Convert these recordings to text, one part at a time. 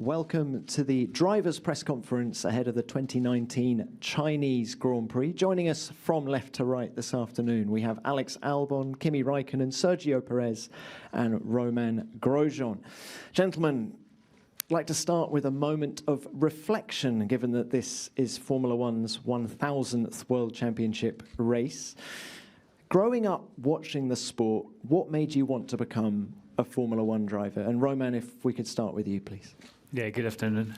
welcome to the drivers' press conference ahead of the 2019 Chinese Grand Prix. Joining us from left to right this afternoon, we have Alex Albon, Kimi Raikkonen, Sergio Perez, and Romain Grosjean. Gentlemen, I'd like to start with a moment of reflection, given that this is Formula One's 1000th World Championship race. Growing up watching the sport, what made you want to become a Formula One driver? And Roman, if we could start with you, please. Yeah, good afternoon.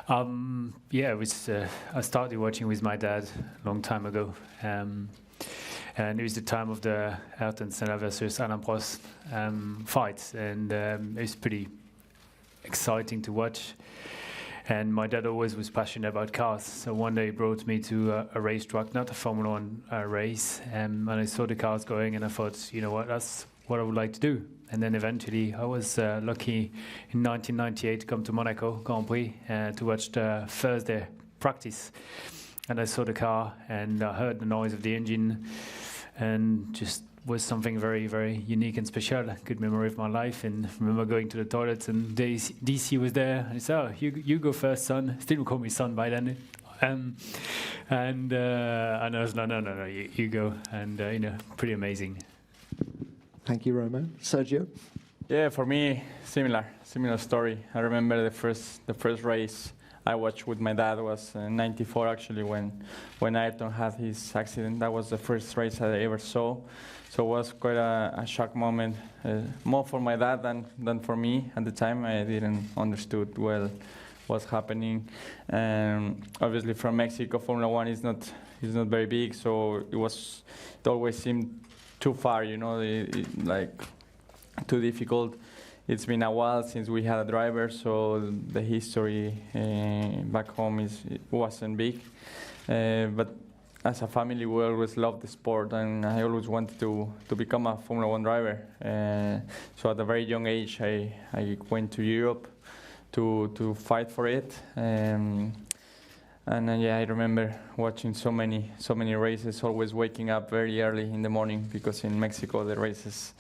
I started watching with my dad a long time ago. And it was the time of the Ayrton Senna versus Alain Prost fight. And it was pretty exciting to watch. And my dad always was passionate about cars. So one day he brought me to a racetrack, not a Formula One race. And I saw the cars going and I thought, you know what, that's what I would like to do. And then eventually I was lucky in 1998 to come to Monaco Grand Prix to watch the Thursday practice. And I saw the car and I heard the noise of the engine and just was something very, very unique and special. Good memory of my life. And I remember going to the toilet and DC was there. And he said, "Oh, you go first, son." Still call me son by then. And I was, no, you go. And, pretty amazing. Thank you, Roman. Sergio? Yeah, for me, similar story. I remember the first race I watched with my dad was in '94 actually when Ayrton had his accident. That was the first race I ever saw. So it was quite a shock moment, more for my dad than for me at the time. I didn't understood well what's happening. Obviously from Mexico, Formula One is not very big, so it always seemed too far, like too difficult. It's been a while since we had a driver, so the history back home wasn't big. But as a family, we always loved the sport, and I always wanted to become a Formula One driver. So at a very young age, I went to Europe to fight for it. I remember watching so many races, always waking up very early in the morning, because in Mexico the races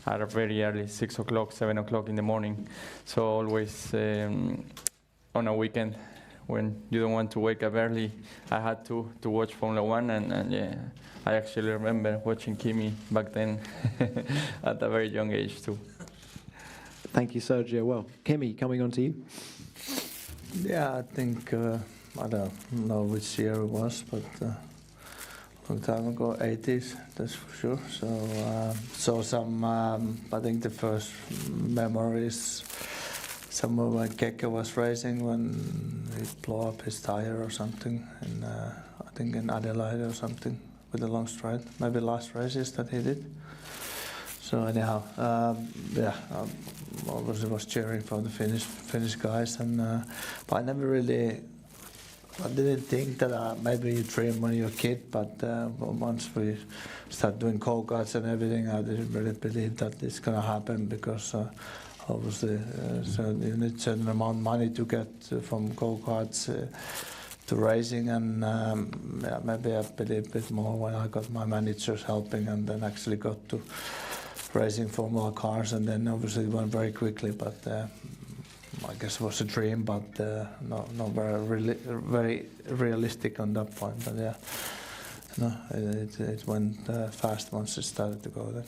are very early, 6 o'clock, 7 o'clock in the morning. So always on a weekend when you don't want to wake up early, I had to watch Formula One, I actually remember watching Kimi back then at a very young age too. Thank you, Sergio. Well, Kimi, coming on to you. Yeah, I think, I don't know which year it was, but a long time ago, 80s, that's for sure. So I think the first memories, somewhere when Pcchchina was racing, when he blew up his tire or something, and I think in Adelaide or something, with a long straight, maybe last races that he did. So anyhow, I obviously was cheering for the Finnish guys, but I never really. I didn't think that maybe you dream when you're a kid, but once we start doing go-karts and everything, I didn't really believe that it's going to happen, because obviously so you need a certain amount of money to get from go-karts to racing, and maybe I believe a bit more when I got my managers helping, and then actually got to racing Formula cars, and then obviously it went very quickly, but I guess it was a dream, but not very realistic on that point. But it went fast once it started to go there.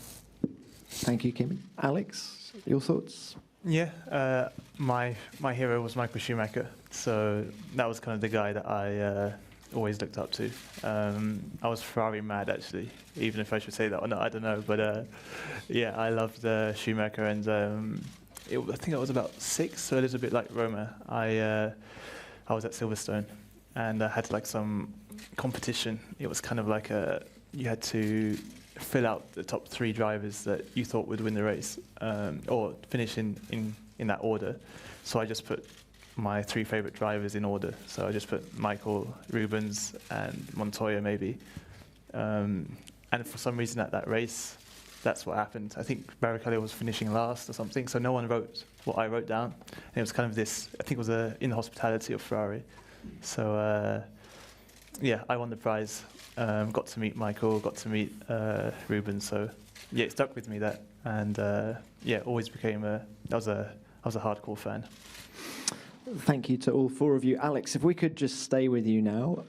Thank you, Kimi. Alex, your thoughts? Yeah, my hero was Michael Schumacher, so that was kind of the guy that I always looked up to. I was Ferrari mad, actually, even if I should say that or not, I don't know. But I loved Schumacher, and I think I was about 6, so a little bit like Roma. I was at Silverstone, and I had like some competition. It was kind of like you had to fill out the top 3 drivers that you thought would win the race, or finish in that order. So I just put my 3 favorite drivers in order. So I just put Michael, Rubens, and Montoya maybe. And for some reason at that race, that's what happened. I think Barrichello was finishing last or something, so no one wrote what I wrote down. And it was kind of this, I think it was in the hospitality of Ferrari. So I won the prize. Got to meet Michael, got to meet Rubens. So it stuck with me that, and always became I was a hardcore fan. Thank you to all four of you. Alex, if we could just stay with you now.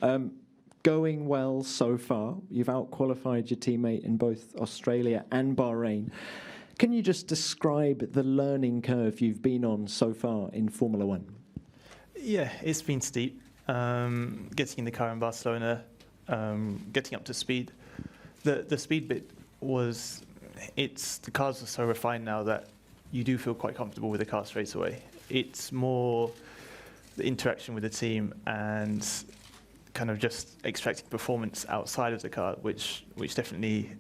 Going well so far. You've out-qualified your teammate in both Australia and Bahrain. Can you just describe the learning curve you've been on so far in Formula One? Yeah, it's been steep. Getting in the car in Barcelona, getting up to speed. The speed bit was, the cars are so refined now that you do feel quite comfortable with the car straight away. It's more the interaction with the team and kind of just extracting performance outside of the car, which definitely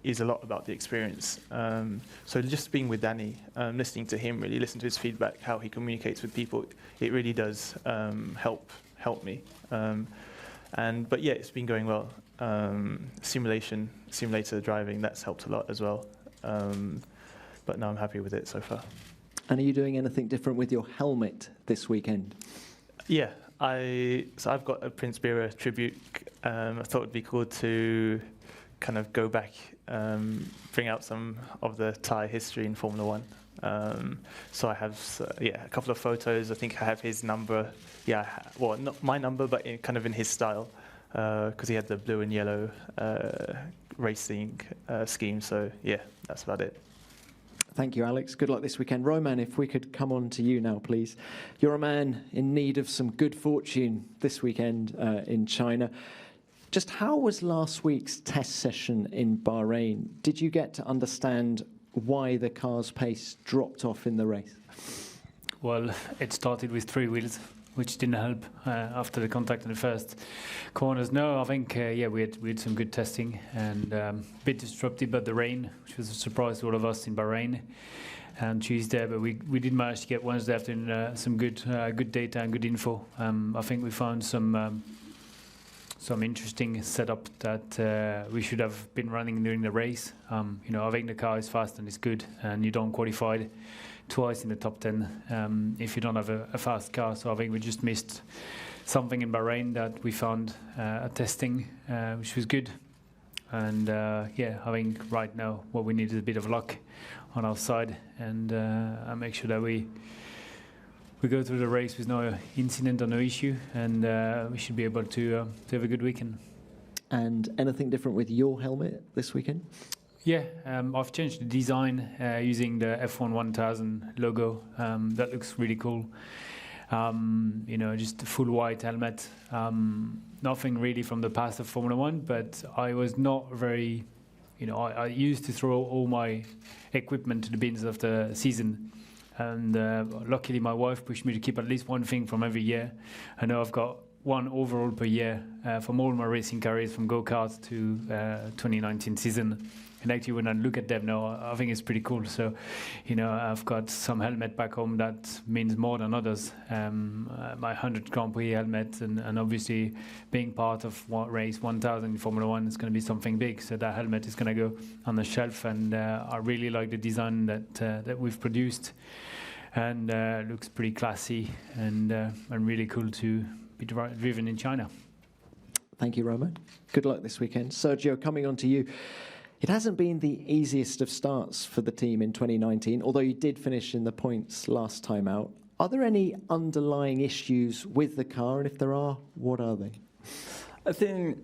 is a lot about the experience. So just being with Danny, listening to him, really listen to his feedback, how he communicates with people, it really does help me. But yeah, it's been going well. Simulator driving, that's helped a lot as well. But no, I'm happy with it so far. And are you doing anything different with your helmet this weekend? Yeah, so I've got a Prince Bira tribute. I thought it'd be cool to kind of go back, bring out some of the Thai history in Formula One. So I have, a couple of photos. I think I have his number. Yeah, well, not my number, but kind of in his style, because he had the blue and yellow racing scheme. So yeah, that's about it. Thank you, Alex. Good luck this weekend. Roman, if we could come on to you now, please. You're a man in need of some good fortune this weekend in China. Just how was last week's test session in Bahrain? Did you get to understand why the car's pace dropped off in the race? Well, it started with 3 wheels, which didn't help after the contact in the first corners. No, I think, we had some good testing and a bit disrupted by the rain, which was a surprise to all of us in Bahrain and Tuesday, but we did manage to get Wednesday afternoon some good data and good info. I think we found some interesting setup that we should have been running during the race. I think the car is fast and it's good, and you don't qualify twice in the top 10 if you don't have a fast car. So I think we just missed something in Bahrain that we found at testing, which was good. And I think right now what we need is a bit of luck on our side, and make sure that we go through the race with no incident or no issue, and we should be able to have a good weekend. And anything different with your helmet this weekend? Yeah, I've changed the design using the F1 1000 logo. That looks really cool. Just a full white helmet. Nothing really from the past of Formula One, but I was not very, I used to throw all my equipment to the bins after the season. And luckily my wife pushed me to keep at least one thing from every year. I know I've got one overall per year from all my racing careers, from go-kart to 2019 season. And actually, when I look at them now, I think it's pretty cool. So, I've got some helmet back home that means more than others. My 100 Grand Prix helmet, and obviously being part of race 1000 in Formula One is going to be something big. So that helmet is going to go on the shelf, and I really like the design that we've produced, and looks pretty classy and really cool to be driven in China. Thank you, Roman. Good luck this weekend. Sergio, coming on to you. It hasn't been the easiest of starts for the team in 2019, although you did finish in the points last time out. Are there any underlying issues with the car? And if there are, what are they? I think,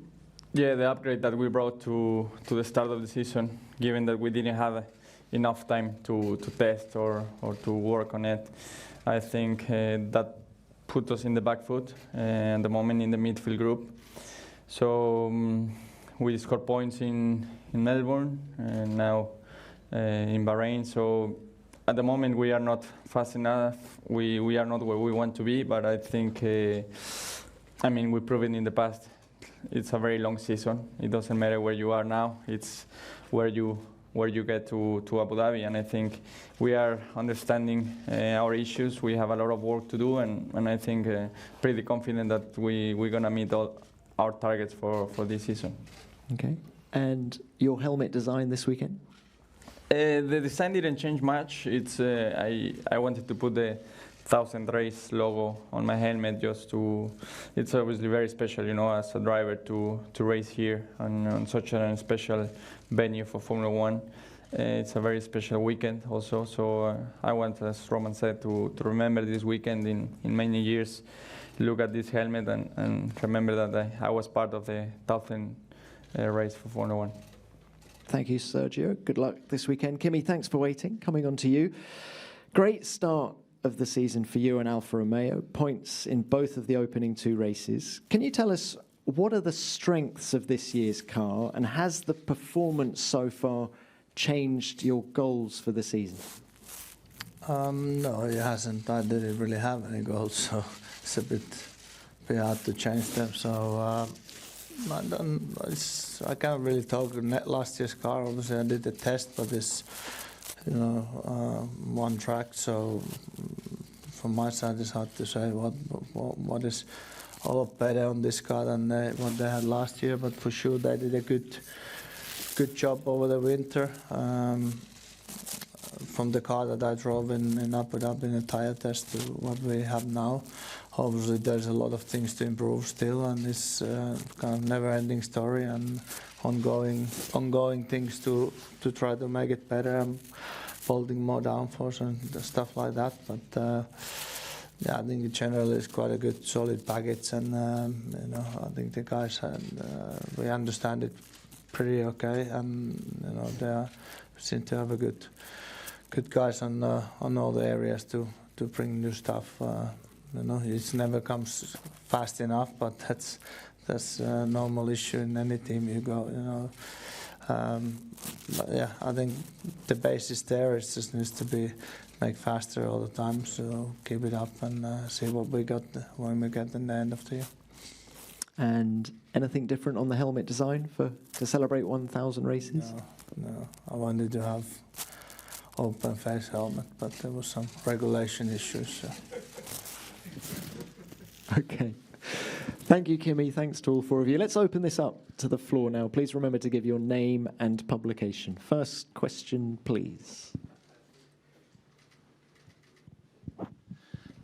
the upgrade that we brought to the start of the season, given that we didn't have enough time to test or to work on it, I think that put us in the back foot at the moment in the midfield group. So we scored points in Melbourne and now in Bahrain. So at the moment we are not fast enough. We are not where we want to be, but I think, we proved it in the past. It's a very long season. It doesn't matter where you are now. It's where you get to Abu Dhabi, and I think we are understanding our issues. We have a lot of work to do, and I think pretty confident that we're going to meet all our targets for this season. Okay. And your helmet design this weekend? The design didn't change much. It's I wanted to put the 1000 race logo on my helmet just to. It's obviously very special, as a driver to race here on such a special venue for Formula One. It's a very special weekend also, so I want, as Roman said, to remember this weekend in many years, look at this helmet and remember that I was part of the 1,000 race for Formula One. Thank you, Sergio. Good luck this weekend. Kimi, thanks for waiting. Coming on to you. Great start of the season for you and Alfa Romeo. Points in both of the opening 2 races. Can you tell us what are the strengths of this year's car, and has the performance so far changed your goals for the season? No, it hasn't. I didn't really have any goals, so it's a bit hard to change them. So I can't really talk. Last year's car, obviously, I did the test, but it's one track. So from my side, it's hard to say what is a lot better on this car than what they had last year. But for sure, they did a good job over the winter. From the car that I drove in Abu Dhabi in a tire test to what we have now, obviously there's a lot of things to improve still, and it's kind of never-ending story and ongoing things to try to make it better and folding more downforce and stuff like that. But yeah, I think in general it's quite a good solid package, and I think the guys we understand it pretty okay, and they seem to have a good guys on all the areas to bring new stuff. It never comes fast enough, but that's a normal issue in any team you go. But yeah, I think the base is there. It just needs to be make faster all the time. So keep it up and see what we got when we get in the end of the year. And anything different on the helmet design to celebrate 1,000 races? No. I wanted to have open face helmet, but there was some regulation issues. So. Okay. Thank you, Kimi. Thanks to all 4 of you. Let's open this up to the floor now. Please remember to give your name and publication. First question, please.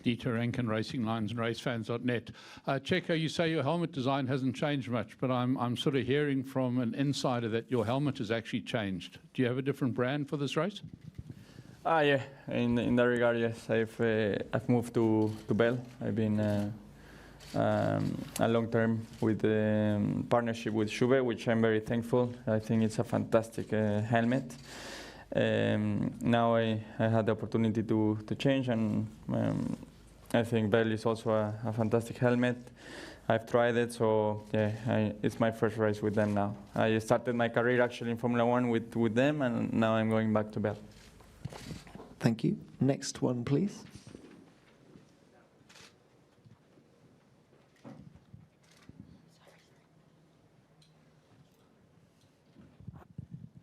Dieter Renken, Racing Lines and RaceFans.net. Checo, you say your helmet design hasn't changed much, but I'm sort of hearing from an insider that your helmet has actually changed. Do you have a different brand for this race? Yeah, in that regard, yes. I've moved to Bell. I've been a long term with partnership with Schube, which I'm very thankful. I think it's a fantastic helmet. Now I had the opportunity to change, and I think Bell is also a fantastic helmet. I've tried it, so yeah, it's my first race with them now. I started my career actually in Formula One with them, and now I'm going back to Bell. Thank you. Next one, please.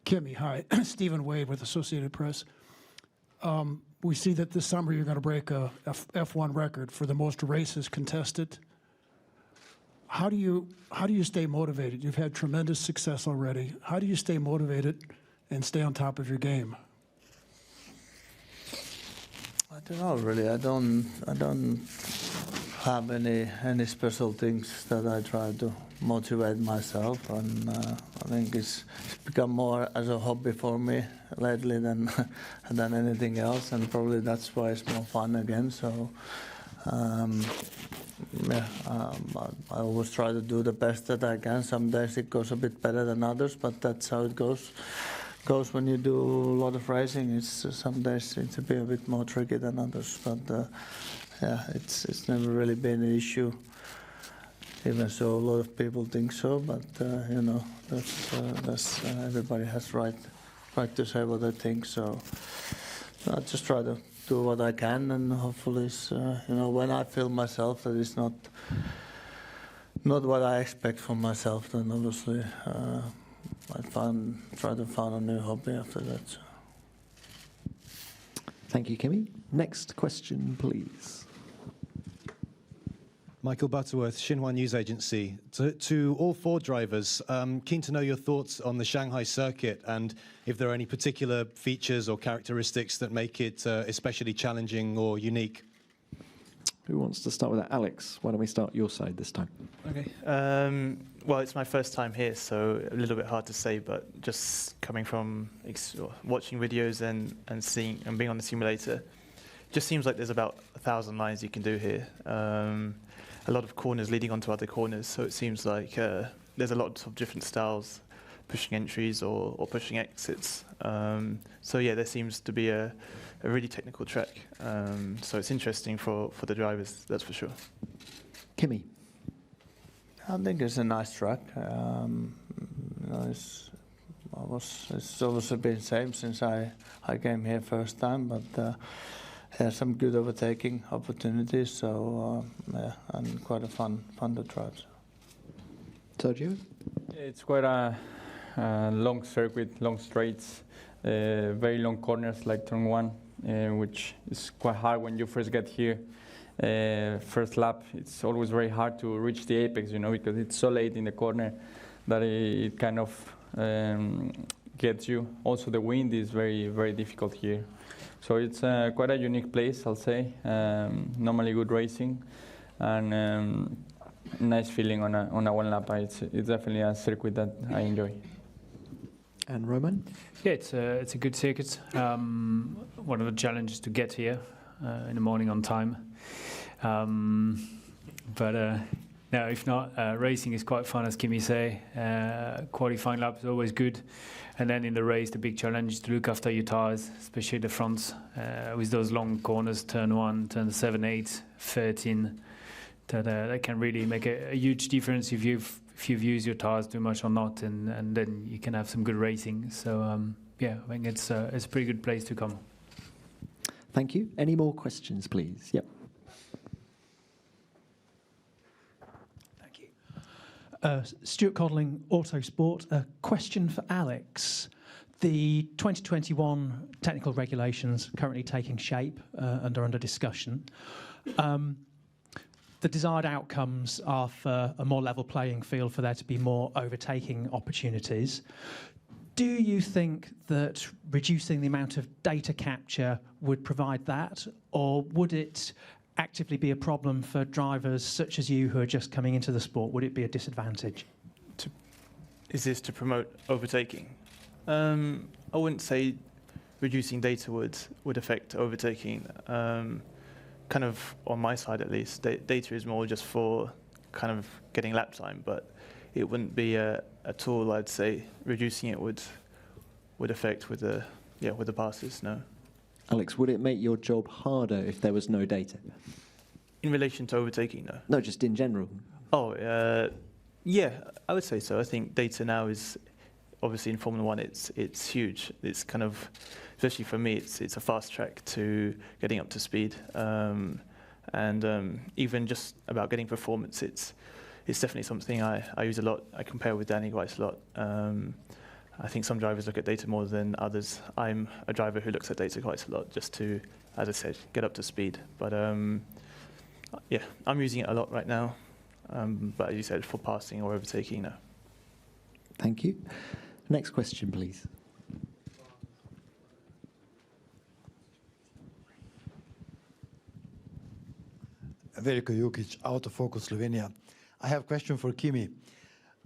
Kimi, hi. Stephen Wade with Associated Press. We see that this summer you're going to break a F1 record for the most races contested. How do you stay motivated? You've had tremendous success already. How do you stay motivated and stay on top of your game? I don't know really. I don't have any special things that I try to motivate myself, and I think it's become more as a hobby for me lately than anything else, and probably that's why it's more fun again. So I always try to do the best that I can. Some days it goes a bit better than others, but that's how it goes when you do a lot of racing. It's some days it's a bit more tricky than others, but yeah, it's never really been an issue. Even so, a lot of people think so, but that's everybody has right to say what they think. So I just try to do what I can, and hopefully, when I feel myself that it's not what I expect from myself, then obviously I try to find a new hobby after that. So. Thank you, Kimi. Next question, please. Michael Butterworth, Xinhua News Agency. To all 4 drivers, keen to know your thoughts on the Shanghai circuit and if there are any particular features or characteristics that make it especially challenging or unique. Who wants to start with that? Alex, why don't we start your side this time? Okay. Well, it's my first time here, so a little bit hard to say, but just coming from watching videos and seeing and being on the simulator, just seems like there's about 1,000 lines you can do here. A lot of corners leading onto other corners, so it seems like there's a lot of different styles, pushing entries or pushing exits. So yeah, there seems to be a really technical track. So it's interesting for the drivers, that's for sure. Kimi. I think it's a nice track. It's obviously been the same since I came here first time, but there's some good overtaking opportunities. So and quite a fun to drive. Sergio? It's quite a long circuit, long straights, very long corners like turn 1, which is quite hard when you first get here. First lap, it's always very hard to reach the apex, because it's so late in the corner that it kind of gets you. Also, the wind is very, very difficult here. So it's quite a unique place, I'll say. Normally good racing and nice feeling on a one lap. It's definitely a circuit that I enjoy. And Roman? Yeah, it's a good circuit. One of the challenges to get here in the morning on time. But no, if not, racing is quite fun, as Kimi say. Qualifying lap is always good. And then in the race, the big challenge is to look after your tires, especially the fronts, with those long corners, turn 1, turn 7, 8, 13. That can really make a huge difference if you've used your tires too much or not, and then you can have some good racing. So yeah, I think it's a pretty good place to come. Thank you. Any more questions, please? Yep. Thank you. Stuart Codling, Autosport. A question for Alex. The 2021 technical regulations currently taking shape and are under discussion. The desired outcomes are for a more level playing field, for there to be more overtaking opportunities. Do you think that reducing the amount of data capture would provide that, or would it actively be a problem for drivers such as you who are just coming into the sport? Would it be a disadvantage? Is this to promote overtaking? I wouldn't say reducing data would affect overtaking. Kind of on my side at least, data is more just for kind of getting lap time, but it wouldn't be a tool, I'd say. Reducing it would affect with the passes, no. Alex, would it make your job harder if there was no data? In relation to overtaking, no. No, just in general. Oh, yeah, I would say so. I think data now is, obviously in Formula 1, it's huge. It's kind of, especially for me, it's a fast track to getting up to speed. And even just about getting performance, it's definitely something I use a lot. I compare with Danny quite a lot. I think some drivers look at data more than others. I'm a driver who looks at data quite a lot just to, as I said, get up to speed. But yeah, I'm using it a lot right now. But as you said, for passing or overtaking, no. Thank you. Next question, please. Veljko Jukic, Autofocus Slovenia. I have a question for Kimi.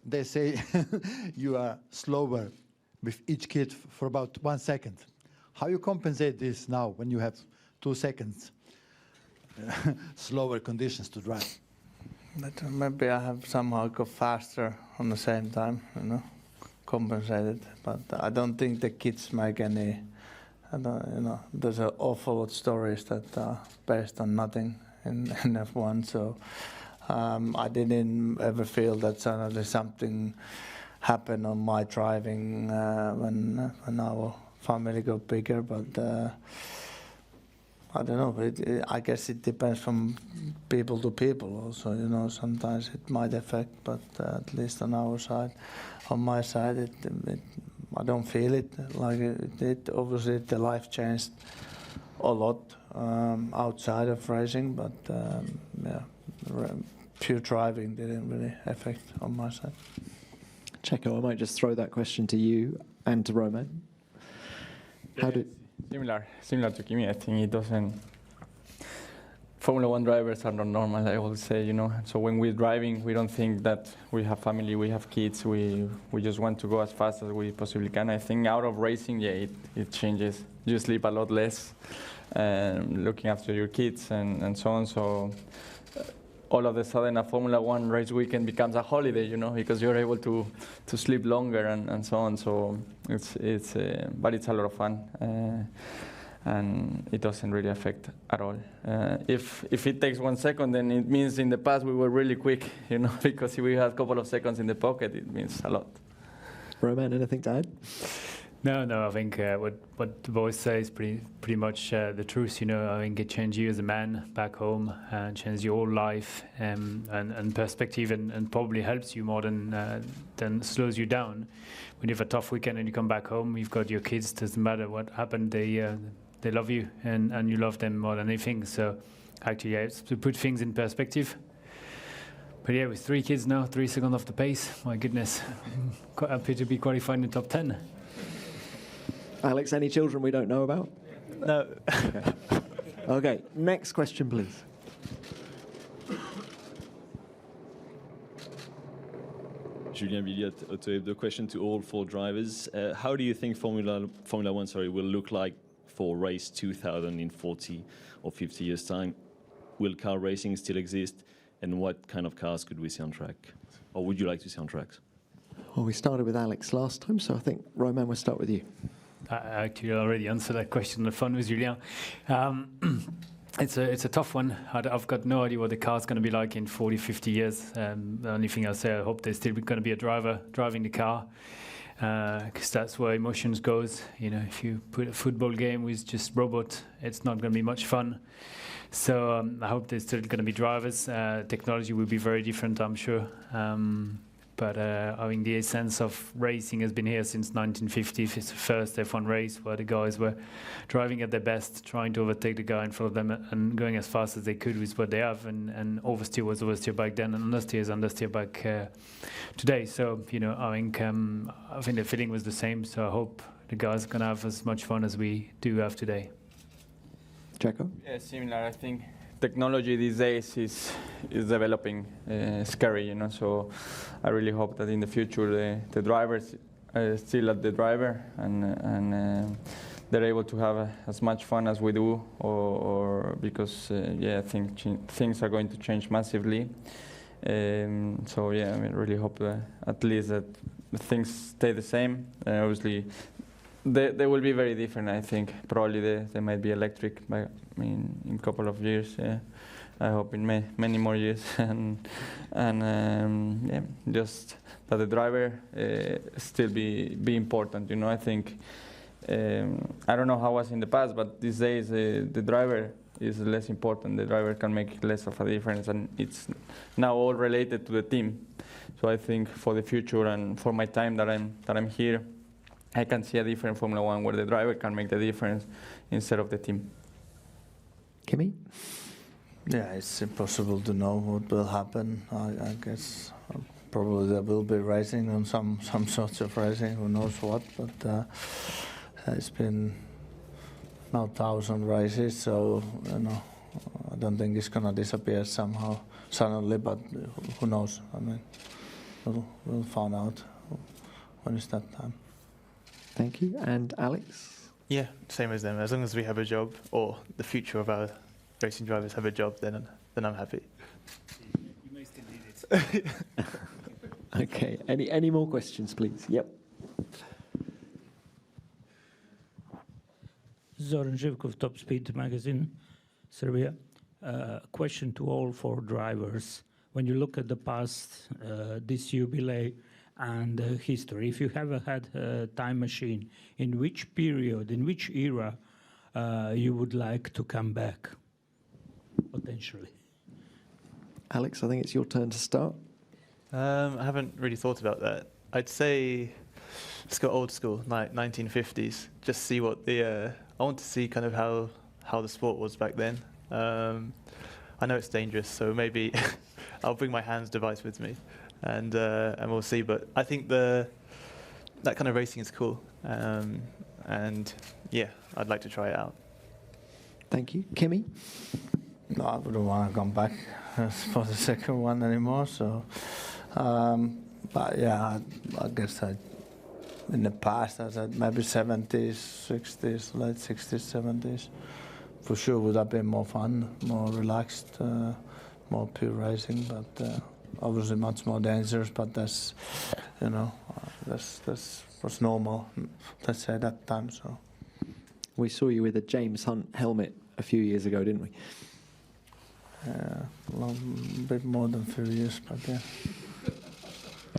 They say you are slower with each kid for about 1 second. How you compensate this now when you have 2 seconds slower conditions to drive? But maybe I have somehow go faster on the same time, compensated. But I don't think the kids make any. There's an awful lot of stories that are based on nothing in F1. So I didn't ever feel that suddenly something happened on my driving when our family got bigger. But I don't know. I guess it depends from people to people. Also, sometimes it might affect, but at least on our side, on my side, I don't feel it like it did. Obviously, the life changed a lot outside of racing, but pure driving didn't really affect on my side. Checo, I might just throw that question to you and to Roman. Similar to Kimi, I think it doesn't. Formula One drivers are not normal, I always say, you know. So when we're driving, we don't think that we have family, we have kids, we just want to go as fast as we possibly can. I think out of racing, yeah, it changes. You sleep a lot less, looking after your kids and so on. So all of a sudden, a Formula One race weekend becomes a holiday, you know, because you're able to sleep longer and so on. So but it's a lot of fun. And it doesn't really affect at all. If it takes 1 second, then it means in the past we were really quick, you know, because if we had a couple of seconds in the pocket, it means a lot. Roman, anything to add? No, I think what the boys say is pretty much the truth. You know, I think it changes you as a man back home, changes your whole life and perspective, and probably helps you more than slows you down. When you have a tough weekend and you come back home, you've got your kids. Doesn't matter what happened, they love you and you love them more than anything. So actually, yeah, it's to put things in perspective. But yeah, with 3 kids now, 3 seconds off the pace. My goodness, quite happy to be qualified in the top 10. Alex, any children we don't know about? No. Okay, next question, please. Julien Billiot, Auto Hebdo. Question to all 4 drivers. How do you think Formula One will look like for race 2000 in 40 or 50 years' time? Will car racing still exist? And what kind of cars could we see on track? Or would you like to see on tracks? Well, we started with Alex last time, so I think, Roman, we'll start with you. I actually already answered that question on the phone with Julien. It's a tough one. I've got no idea what the car's going to be like in 40, 50 years. The only thing I'll say, I hope there's still going to be a driver driving the car, because that's where emotions goes. You know, if you put a football game with just robot, it's not going to be much fun. So I hope there's still going to be drivers. Technology will be very different, I'm sure. But I think the essence of racing has been here since 1950. It's the first F1 race where the guys were driving at their best, trying to overtake the guy in front of them and going as fast as they could with what they have. And oversteer was oversteer back then, and understeer is understeer back today. So, you know, I think the feeling was the same. So I hope the guys are going to have as much fun as we do have today. Checo? Yeah, similar. I think technology these days is developing scary, you know. So I really hope that in the future the drivers are still at the driver and they're able to have as much fun as we do, or because yeah, I think things are going to change massively. So yeah, I mean, really hope at least that things stay the same. Obviously, they will be very different. I think probably they might be electric, but I mean, in a couple of years. Yeah. I hope in many more years, and yeah, just that the driver still be important. You know, I think I don't know how it was in the past, but these days the driver is less important. The driver can make less of a difference, and it's now all related to the team. So I think for the future and for my time that I'm here, I can see a different Formula One where the driver can make the difference instead of the team. Kimi? Yeah, it's impossible to know what will happen. I guess probably there will be racing on some sorts of racing, who knows what, but it's been now 1,000 races, so you know, I don't think it's gonna disappear somehow suddenly, but who knows? I mean, we'll find out when it's that time. Thank you. And Alex? Yeah, same as them. As long as we have a job, or the future of our racing drivers have a job, then I'm happy. You may still need it. Okay. Any more questions, please? Yep. Zoran Živkov, Top Speed magazine, Serbia. Question to all 4 drivers. When you look at the past, this jubilee and history, if you ever had a time machine, in which period, in which era you would like to come back, potentially? Alex, I think it's your turn to start. I haven't really thought about that. I'd say let's go old school, 1950s. Just see what I want to see kind of how the sport was back then. I know it's dangerous, so maybe I'll bring my hands device with me, and we'll see. But I think that kind of racing is cool, and yeah, I'd like to try it out. Thank you. Kimi? No, I wouldn't want to come back for the second one anymore. So, but yeah, I guess in the past, I said maybe 70s, 60s, late 60s, 70s. For sure would have been more fun, more relaxed, more pure racing, but obviously much more dangerous. But that's, you know, that's was normal, let's say, at that time. So We saw you with a James Hunt helmet a few years ago, didn't we? a bit more than 3 years, but yeah.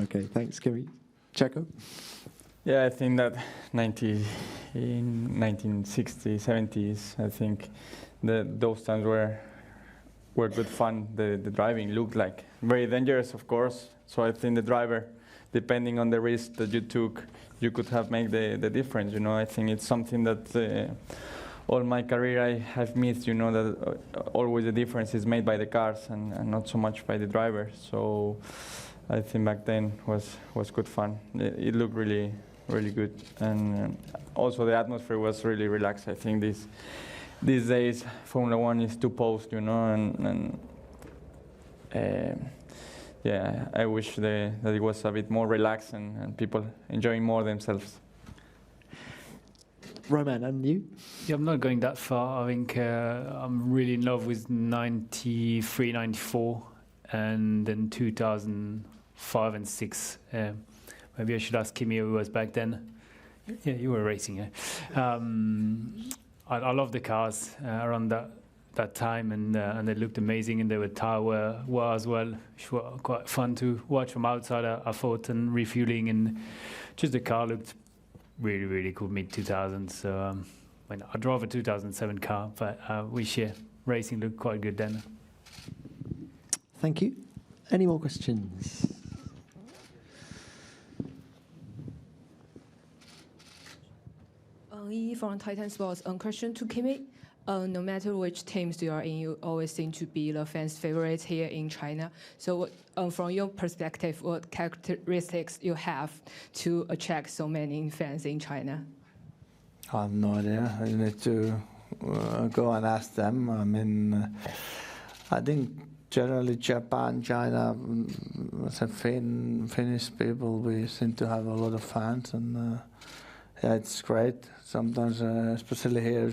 Okay, thanks, Kimi. Checo? Yeah, I think that in 1960s, 70s, I think those times were good fun. The driving looked like very dangerous, of course. So I think the driver, depending on the risk that you took, you could have made the difference. You know, I think it's something that all my career I've missed. You know, that always the difference is made by the cars and not so much by the driver. So I think back then was good fun. It looked really good, and also the atmosphere was really relaxed. I think these days Formula One is too posed, you know, and yeah, I wish that it was a bit more relaxed and people enjoying more themselves. Roman, and you? Yeah, I'm not going that far. I think I'm really in love with 93, 94, and then 2005 and 6. Maybe I should ask Kimi who was back then. Yeah, you were racing. Yeah. I love the cars around that time, and they looked amazing, and they were tire wear as well, which were quite fun to watch from outside. I thought, and refueling, and just the car looked really cool mid 2000s. So I drove a 2007 car, but wish racing looked quite good then. Thank you. Any more questions? Yi from Titan Sports. Question to Kimi. No matter which teams you are in, you always seem to be the fans' favorite here in China. So from your perspective, what characteristics you have to attract so many fans in China? I have no idea. You need to go and ask them. I mean, I think generally Japan, China, Finnish people, we seem to have a lot of fans, and yeah, it's great. Sometimes, especially here,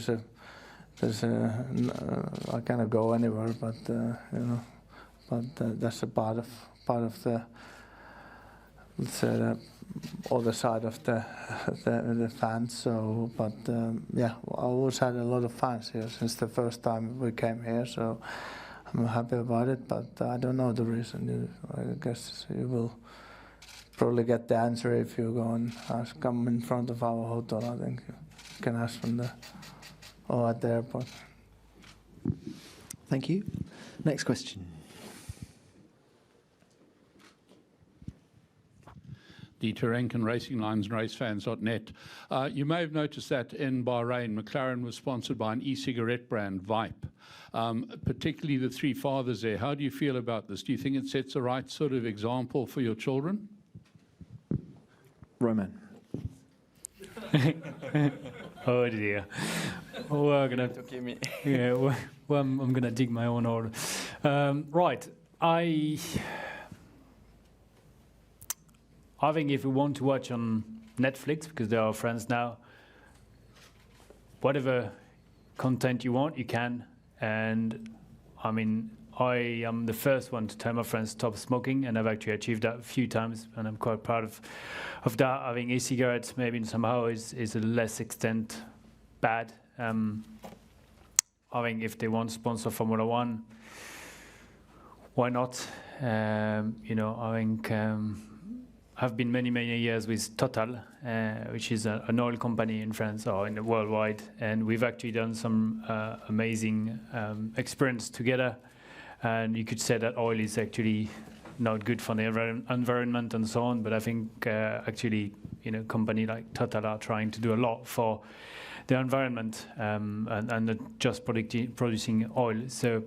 I cannot go anywhere, but you know, but that's a part of the, let's say, the other side of the fans. So, but yeah, I always had a lot of fans here since the first time we came here. So I'm happy about it, but I don't know the reason. I guess you will probably get the answer if you go and come in front of our hotel. I think you can ask from or at the airport. Thank you. Next question. Dieter Renken, Racing Lines and RaceFans.net. You may have noticed that in Bahrain, McLaren was sponsored by an e-cigarette brand, Vipe, particularly the three fathers there. How do you feel about this? Do you think it sets the right sort of example for your children? Roman. Oh dear. We're gonna. Yeah, well, I'm gonna dig my own hole. Right. I think if we want to watch on Netflix, because they're our friends now, whatever content you want, you can. And I mean, I am the first one to tell my friends to stop smoking, and I've actually achieved that a few times, and I'm quite proud of that. I think e-cigarettes maybe somehow is a less extent bad. I think if they want to sponsor Formula One, why not? You know, I think I've been many years with Total, which is an oil company in France or in the worldwide, and we've actually done some amazing experience together. And you could say that oil is actually not good for the environment and so on, but I think actually, you know, company like Total are trying to do a lot for the environment and not just producing oil. So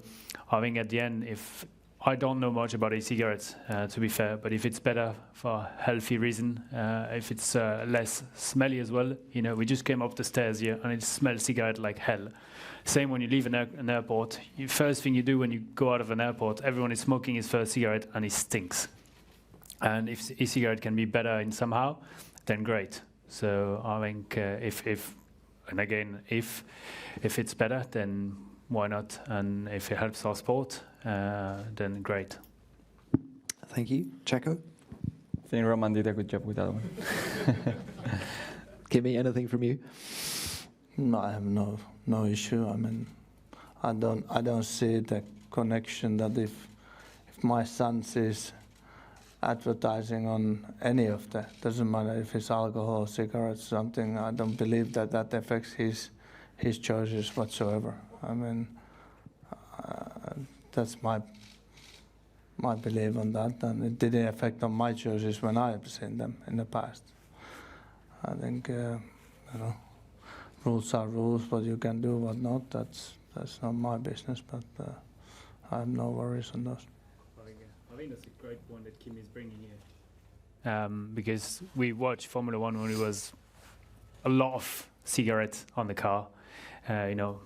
I think at the end, if I don't know much about e-cigarettes, to be fair, but if it's better for healthy reason, if it's less smelly as well, you know, we just came up the stairs here and it smells cigarette like hell. Same when you leave an airport. First thing you do when you go out of an airport, everyone is smoking his first cigarette and it stinks. And if e-cigarette can be better in somehow, then great. So I think if it's better, then why not? And if it helps our sport, then great. Thank you. Checo? I think Roman did a good job with that one. Kimi, anything from you? No, I have no issue. I mean, I don't see the connection that if my son sees advertising on any of that, doesn't matter if it's alcohol, cigarettes, something, I don't believe that affects his choices whatsoever. I mean, that's my belief on that, and it didn't affect on my choices when I have seen them in the past. I think, you know, rules are rules, what you can do, what not, that's not my business, but I have no worries on those. I think that's a great point that Kim is bringing here. Because we watched Formula One when it was a lot of cigarettes on the car. You know,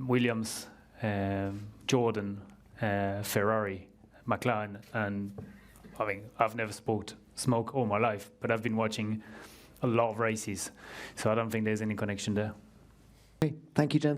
Williams, Jordan, Ferrari, McLaren, and I mean, I've never smoked all my life, but I've been watching a lot of races, so I don't think there's any connection there. Okay. Thank you, gentlemen.